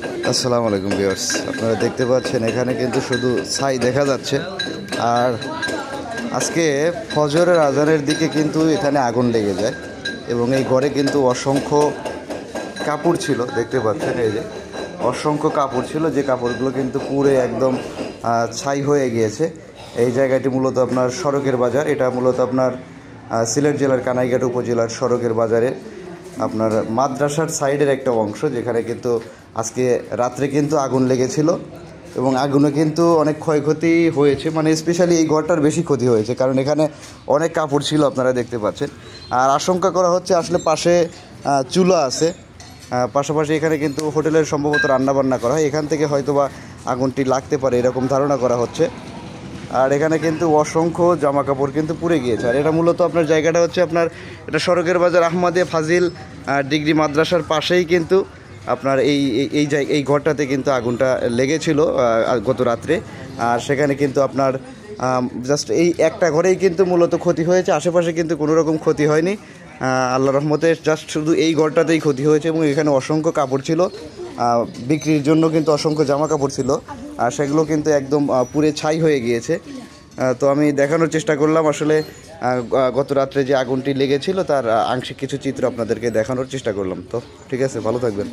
আসসালামু আলাইকুম ভিউয়ার্স, আপনারা দেখতে পাচ্ছেন এখানে কিন্তু শুধু ছাই দেখা যাচ্ছে। আর আজকে ফজরের আজানের দিকে কিন্তু এখানে আগুন লেগে যায় এবং এই ঘরে কিন্তু অসংখ্য কাপড় ছিল, দেখতে পাচ্ছেন এই যে অসংখ্য কাপড় ছিল, যে কাপড়গুলো কিন্তু পুরো একদম ছাই হয়ে গিয়েছে। এই জায়গাটি মূলত আপনার সড়কের বাজার, এটা মূলত আপনার সিলেট জেলার কানাইঘাট উপজেলার সড়কের বাজারে আপনার মাদ্রাসার সাইডের একটা অংশ, যেখানে কিন্তু আজকে রাত্রে কিন্তু আগুন লেগেছিল এবং আগুনে কিন্তু অনেক ক্ষয়ক্ষতি হয়েছে। মানে স্পেশালি এই ঘরটার বেশি ক্ষতি হয়েছে, কারণ এখানে অনেক কাপড় ছিল, আপনারা দেখতে পাচ্ছেন। আর আশঙ্কা করা হচ্ছে আসলে পাশে চুলা আছে, পাশাপাশি এখানে কিন্তু হোটেলের সম্ভবত রান্নাবান্না করা হয়, এখান থেকে হয়তোবা আগুনটি লাগতে পারে এরকম ধারণা করা হচ্ছে। আর এখানে কিন্তু অসংখ্য জামা কাপড় কিন্তু পুড়ে গিয়েছে। আর এটা মূলত আপনার জায়গাটা হচ্ছে আপনার এটা সড়কের বাজার আহমদিয়া ফাজিল ডিগ্রি মাদ্রাসার পাশেই কিন্তু আপনার এই ঘরটাতে কিন্তু আগুনটা লেগেছিল গত রাত্রে। আর সেখানে কিন্তু আপনার জাস্ট এই একটা ঘরেই কিন্তু মূলত ক্ষতি হয়েছে, আশেপাশে কিন্তু কোনো রকম ক্ষতি হয়নি আল্লাহ রহমতে। জাস্ট শুধু এই ঘরটাতেই ক্ষতি হয়েছে এবং এখানে অসংখ্য কাপড় ছিল, বিক্রির জন্য কিন্তু অসংখ্য জামা কাপড় ছিল, আর সেগুলো কিন্তু একদম পুড়ে ছাই হয়ে গিয়েছে। তো আমি দেখানোর চেষ্টা করলাম আসলে গত রাত্রে যে আগুনটি লেগেছিল তার আংশিক কিছু চিত্র আপনাদেরকে দেখানোর চেষ্টা করলাম। তো ঠিক আছে, ভালো থাকবেন।